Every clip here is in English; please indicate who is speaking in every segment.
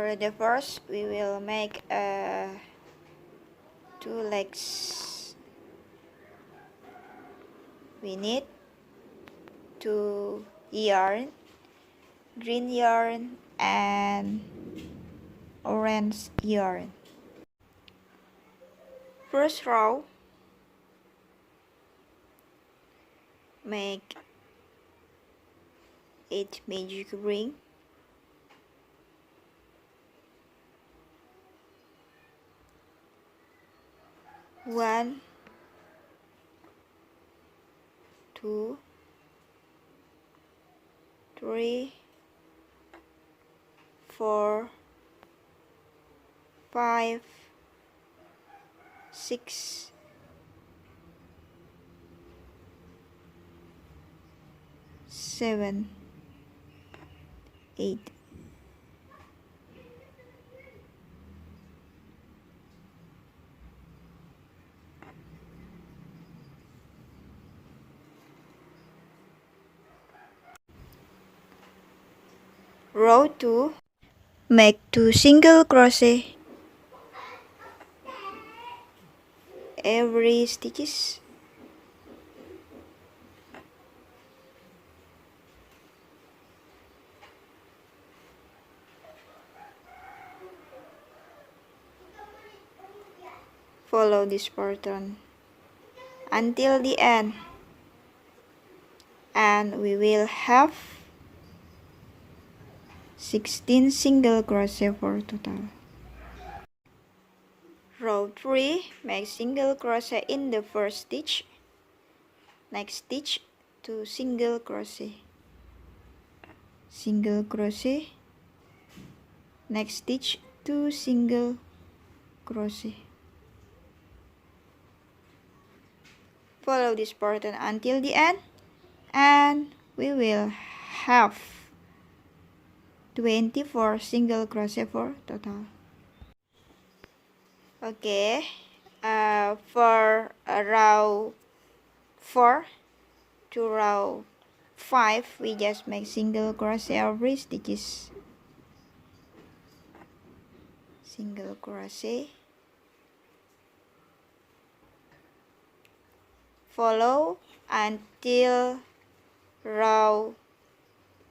Speaker 1: For the first, we will make two legs. We need two yarn, green yarn and orange yarn. First row, make 8 magic ring. One, two, three, 4, 5, 6, 7, 8. Row 2, make 2 single crochet every stitches. Follow this pattern until the end, and we will have 16 single crochet for total. Row 3, make single crochet in the first stitch. Next stitch, 2 single crochet. Single crochet. Next stitch, 2 single crochet. Follow this pattern until the end, and we will have 24 single crochet for total. Okay, for row 4 to row 5, we just make single crochet every stitches. Single crochet. Follow until row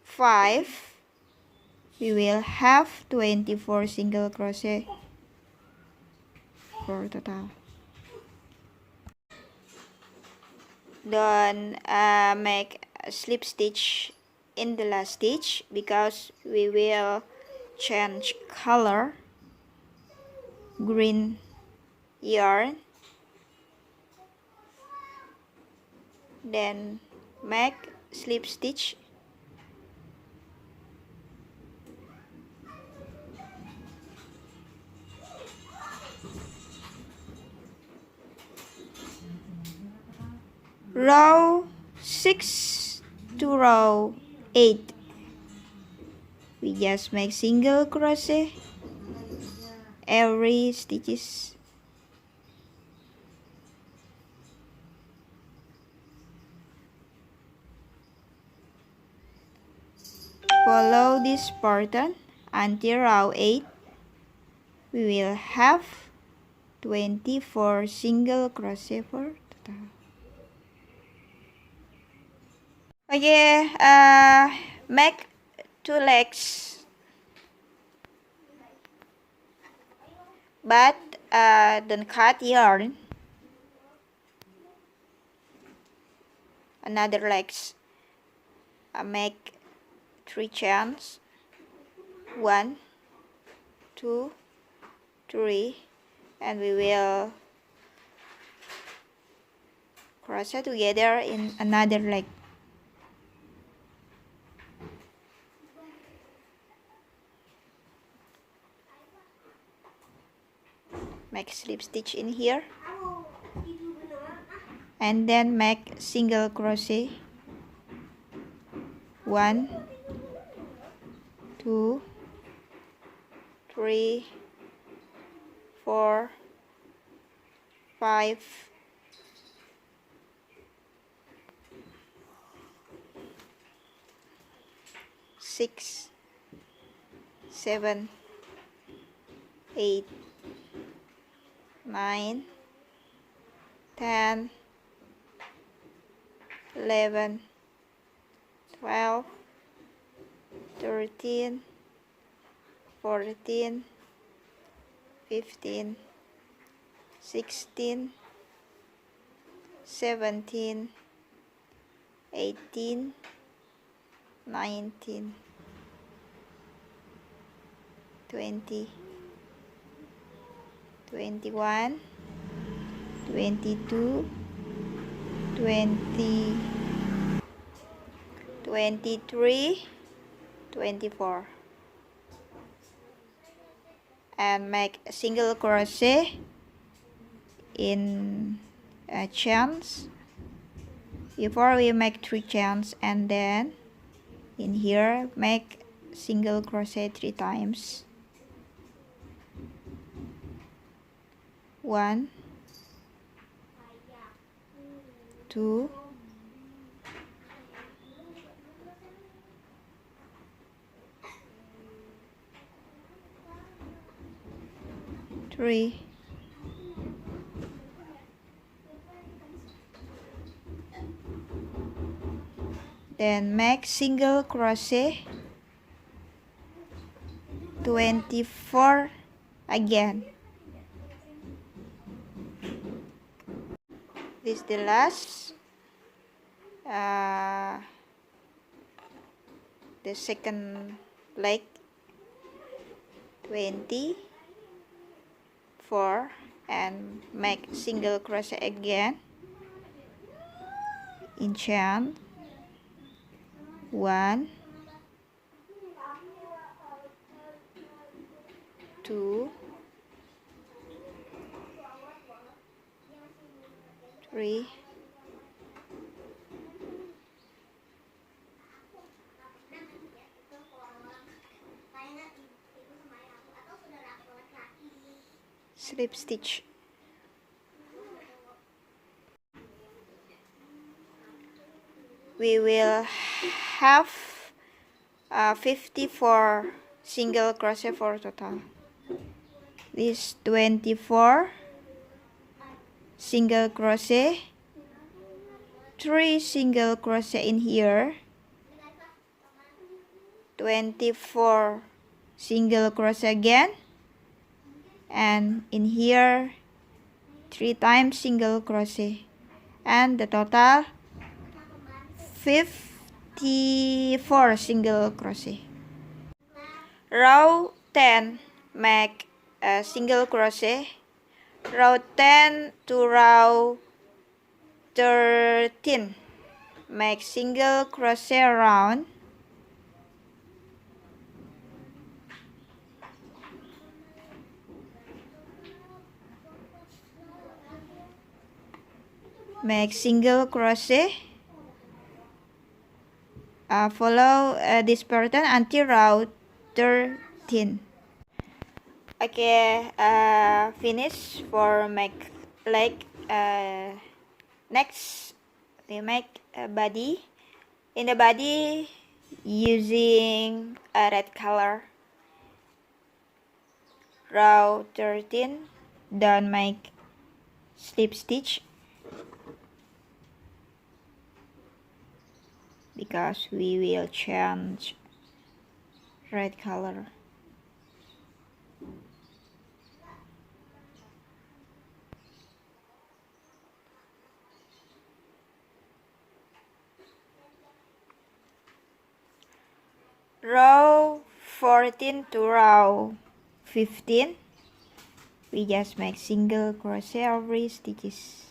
Speaker 1: 5. We will have 24 single crochet for total. Don't make a slip stitch in the last stitch because we will change color. Green yarn, then make slip stitch. Row 6 to row 8, we just make single crochet every stitches. Follow this pattern until row 8. We will have 24 single crochet for total. Okay, make 2 legs, but don't cut yarn. Another legs, make 3 chains. 1, 2, 3, and we will crochet together in another leg. Make slip stitch in here, and then make single crochet. 1, 2, 3, 4, 5, 6, 7, 8, 9, 10, 11, 12, 13, 14, 15, 16, 17, 18, 19, 20, 21, 22, 20, 23, 24, and make a single crochet in chains. Before we make 3 chains, and then in here make single crochet 3 times. 1, 2, 3, 'Then make single crochet 24 again. This is the last, the second leg. 24, and make single crochet again in chain. 1, 2, 3, 4, slip stitch. We will have 54 single crochet for total. This 24 single crochet, 3 single crochet in here, 24 single crochet again, and in here 3 times single crochet, and the total 54 single crochet. Row 10, make a single crochet. Row 10 to row 13, make single crochet around. Make single crochet. Follow this pattern until row 13. Okay, finish for make leg. Next, we make a body. In the body, using a red color. Row 13, don't make slip stitch, because we will change red color. Row 14 to row 15, we just make single crochet every stitches.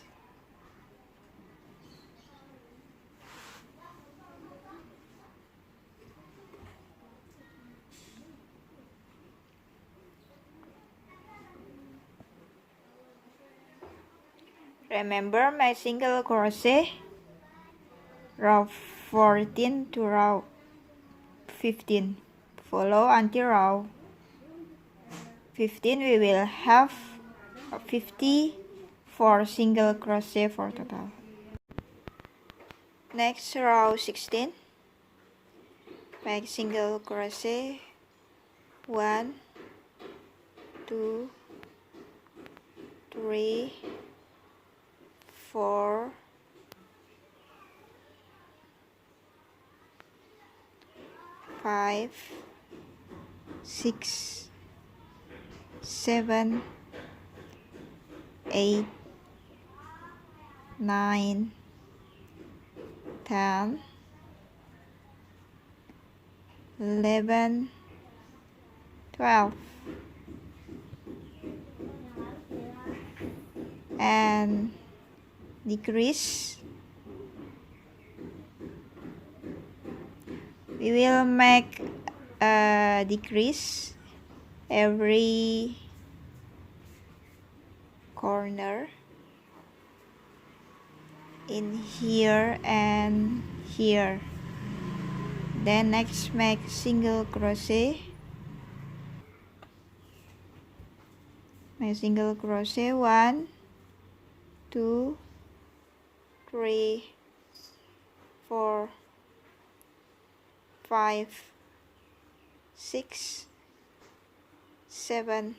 Speaker 1: Remember my single crochet row 14 to row 15. Follow until row 15. We will have 54 single crochet for total. Next, row 16, make single crochet 1, 2, 3 4 5 6 7 8 9 10 11 12 and decrease. We will make a decrease every corner in here and here. Then next make single crochet. Make single crochet 1 2 3 4 5 6 7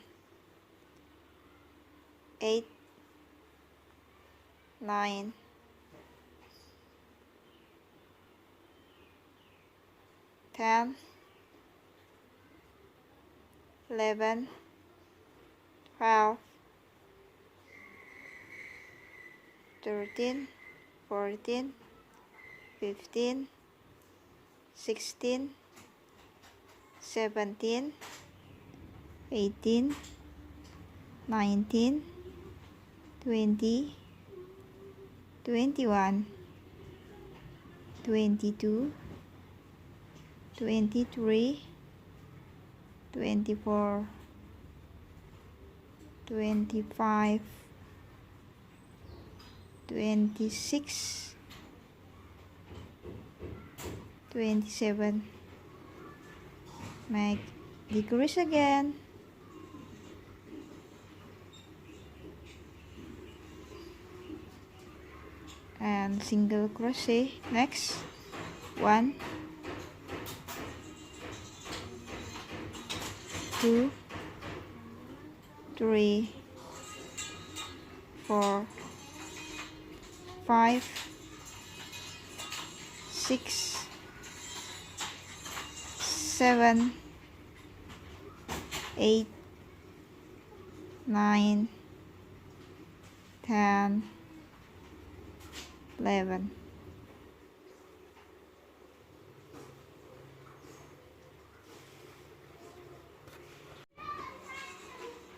Speaker 1: 8 9 10 11 12 13 14 15 16 17 18 19 20 21 22 23 24 25 26 27 make decrease again and single crochet. Next 1 2 3 4 5 6 7 8 9 10 11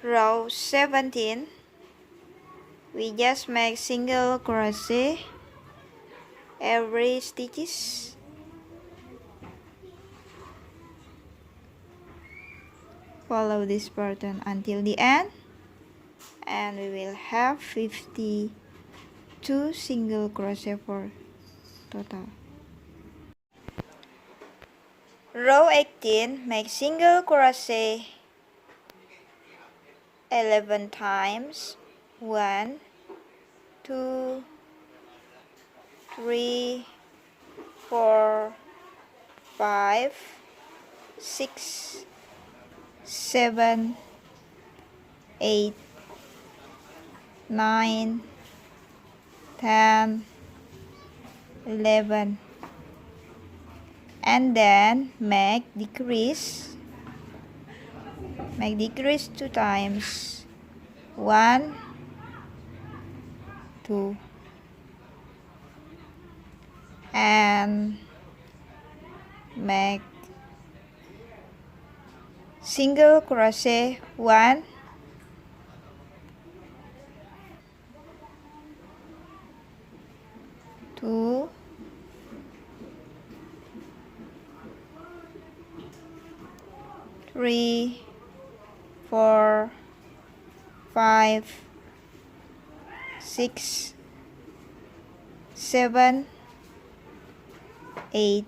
Speaker 1: row 17 we just make single crochet every stitches. Follow this pattern until the end and we will have 52 single crochet for total. Row 18 make single crochet 11 times. 1 2 3 4 5 6 7 8 9 10 11 and then make decrease 2 times. 1 2 and make single crochet 1 2 3 4 5 6 7 8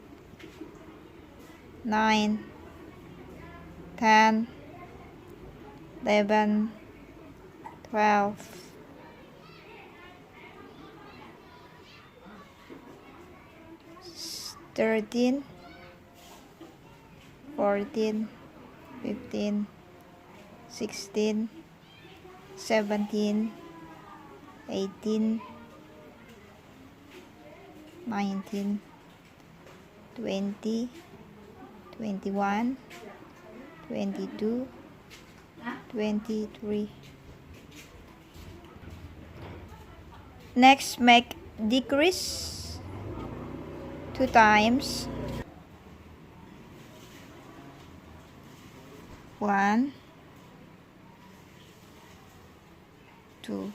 Speaker 1: 9 10 11 12 13 14 15 16 17 18, 19, 20, 21, 22, 23. Next, make decrease 2 times. 1, 2.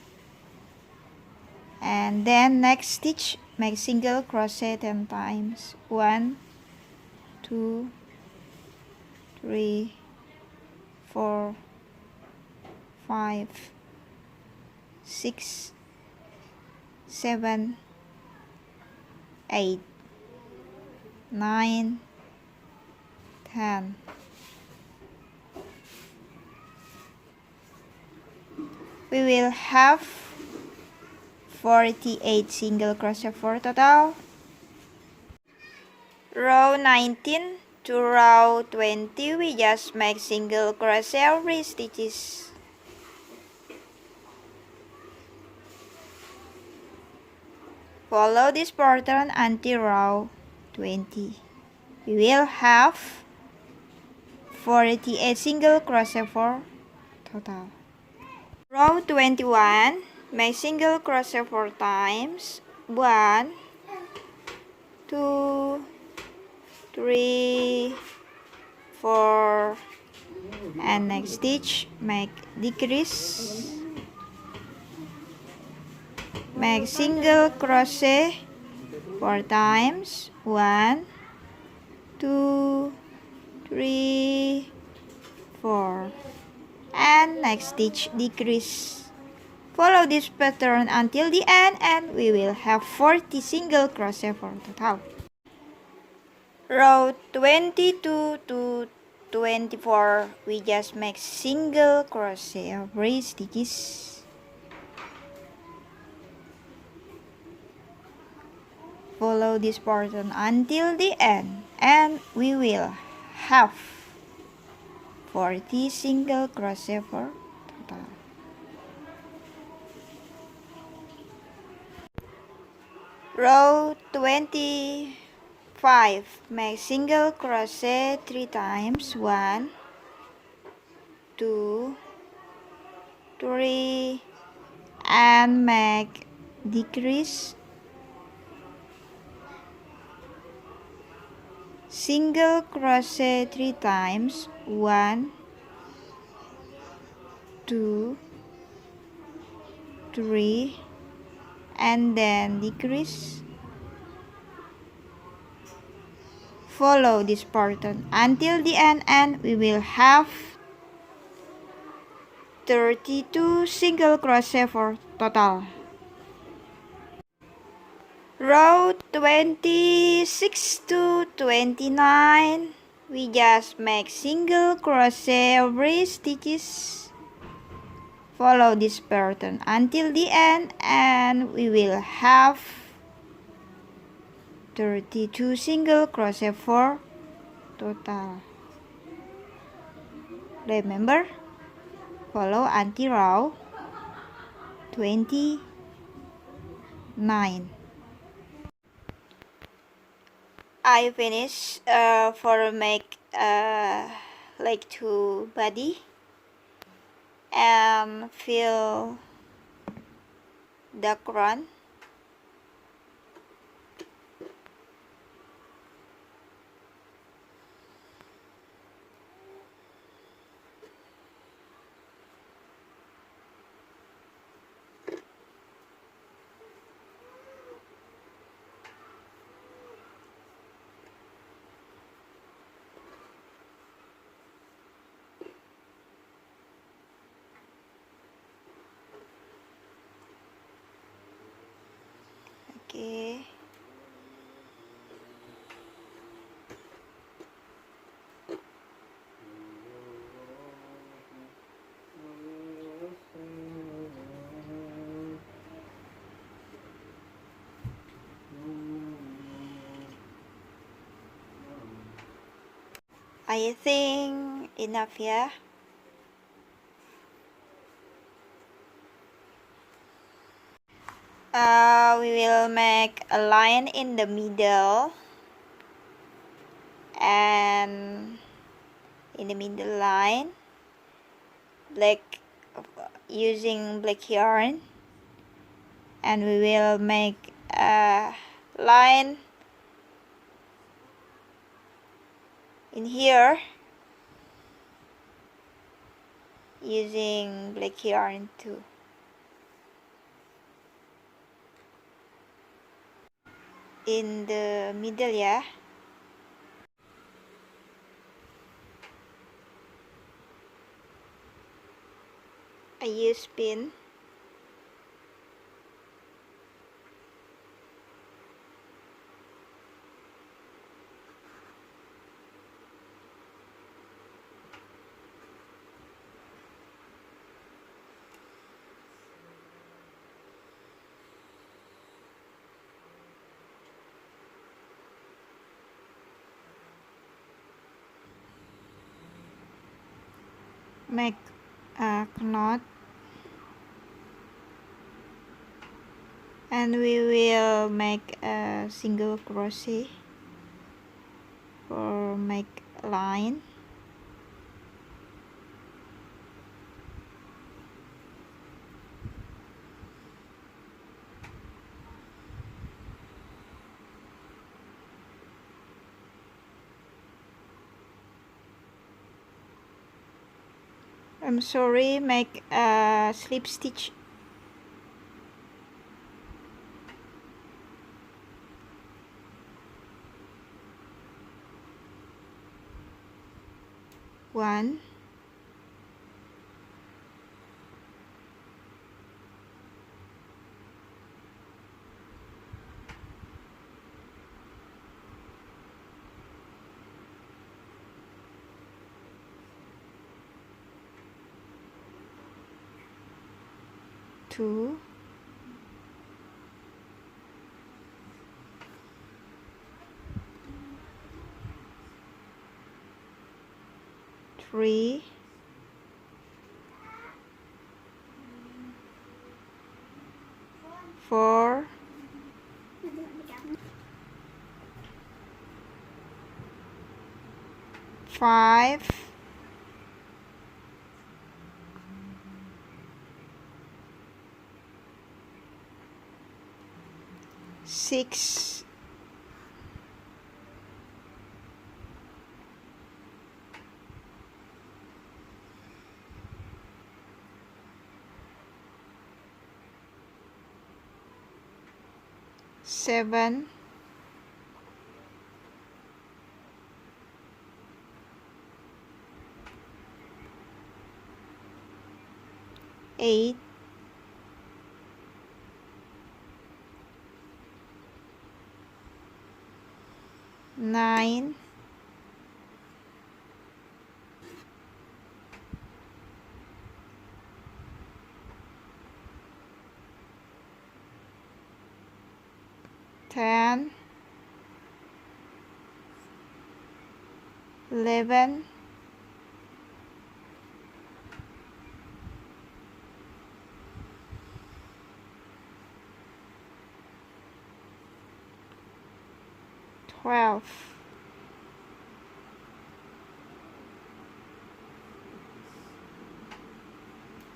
Speaker 1: And then next stitch, make single crochet 10 times. 1, 2, 3, 4, 5, 6, 7, 8, 9, 10. We will have 48 single crochet for total. Row 19 to row 20, we just make single crochet every stitches. Follow this pattern until row 20. We will have 48 single crochet for total. Row 21, make single crochet 4 times. 1, 2, 3, 4, and next stitch make decrease, make single crochet 4 times. 1, 2, 3, 4, and next stitch decrease. Follow this pattern until the end and we will have 40 single crochet for total. Row 22 to 24, we just make single crochet every stitches. Follow this pattern until the end and we will have 40 single crochet for total. Row 25, make single crochet 3 times. 1, 2, 3, and make decrease, single crochet 3 times. 1, 2, 3, and then decrease. Follow this pattern until the end and we will have 32 single crochet for total. Row 26 to 29, we just make single crochet every stitches. Follow this pattern until the end and we will have 32 single crochet for total. Remember, follow until row 29. I finish for make leg to body and fill the crown. Okay. I think enough, ya. We will make a line in the middle, and in the middle line, using black yarn, and we will make a line in here using black yarn too. In the middle, yeah. I use pin. Make a knot, and we will make a single crochet for make line. I'm sorry, make a slip stitch. One, two, three, four, five, six, seven, eight, nine, 10, 11, 12,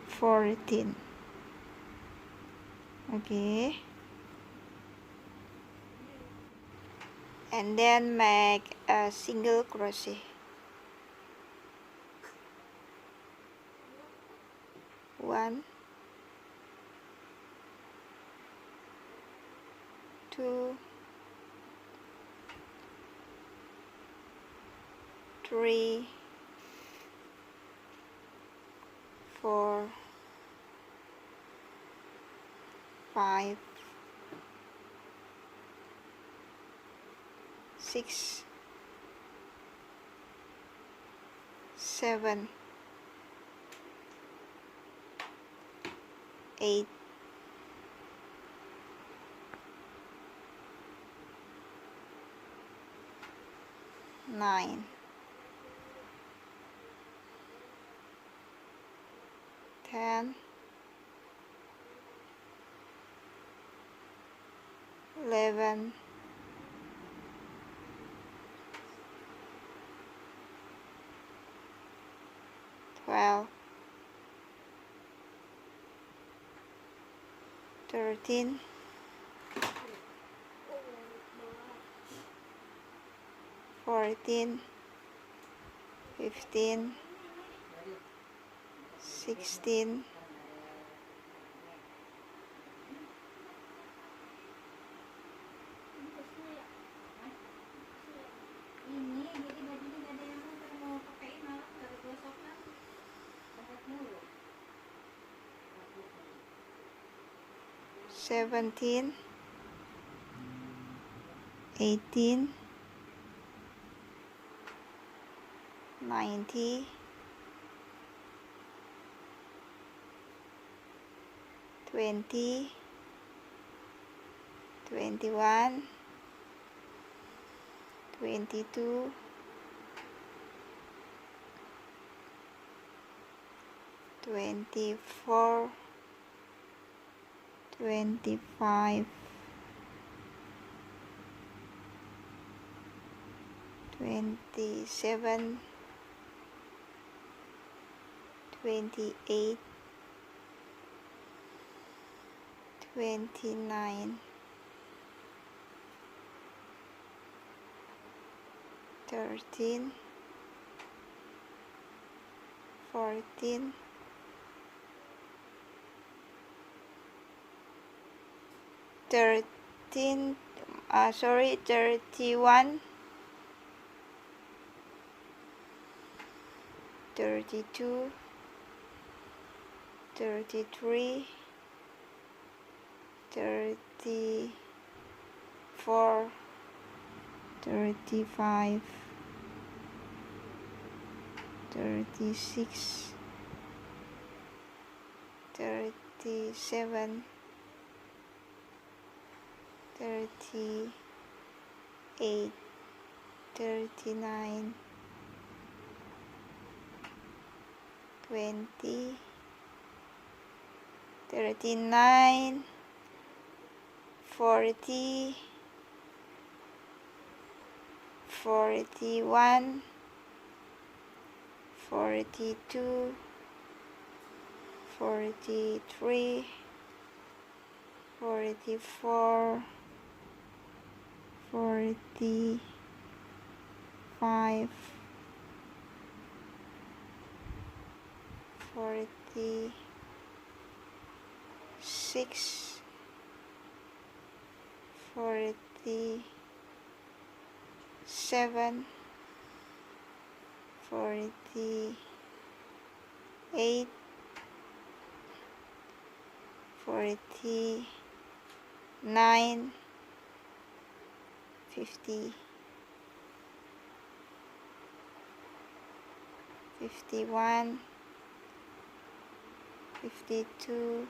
Speaker 1: 14. Okay, and then make a single crochet. One, two, three, four, five, six, seven, eight, nine, 10, 11, 12, 13, 14, 15, 16, 17, 18, 19, 20, 21, 22, 24, 25, 27, 28, 29, 13, 14, 31, 32, 33, 34, 35, 36, 37, 38, 39, 20, 39, 40, 41, 42, 43, 44, 45, 46, 47, 48, 49, 50, 51, 52,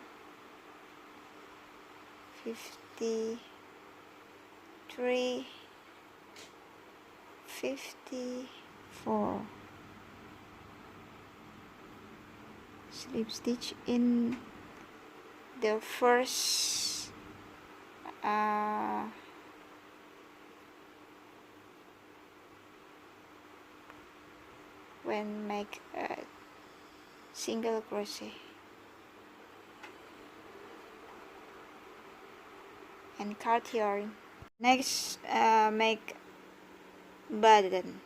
Speaker 1: 53, 54. Slip stitch in the first when make a single crochet and cut yarn. Next, make button.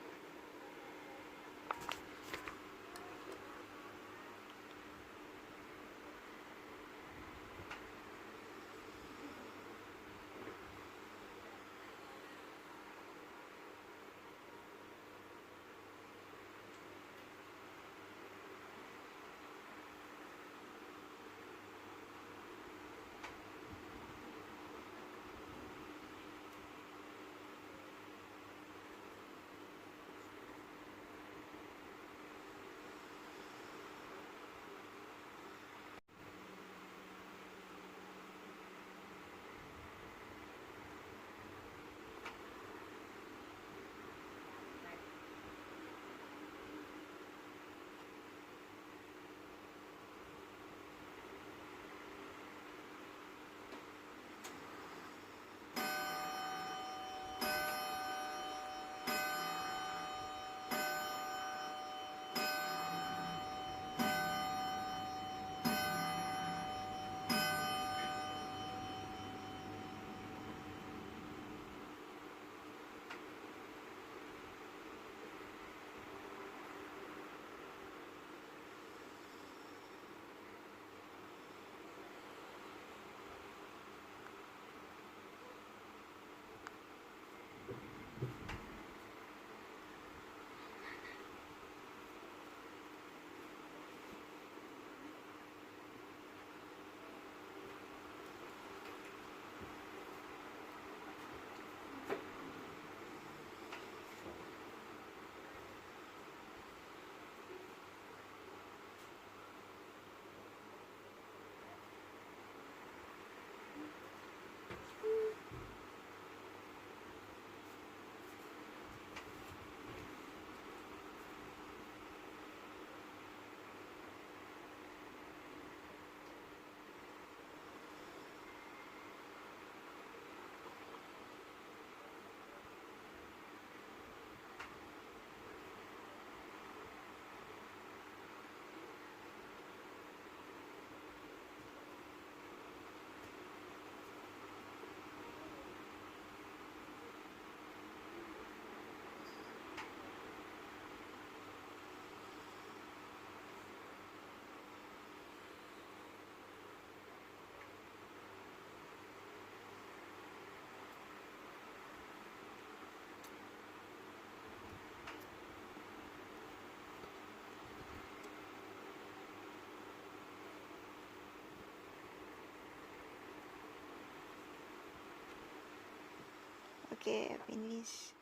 Speaker 1: Okay, finish.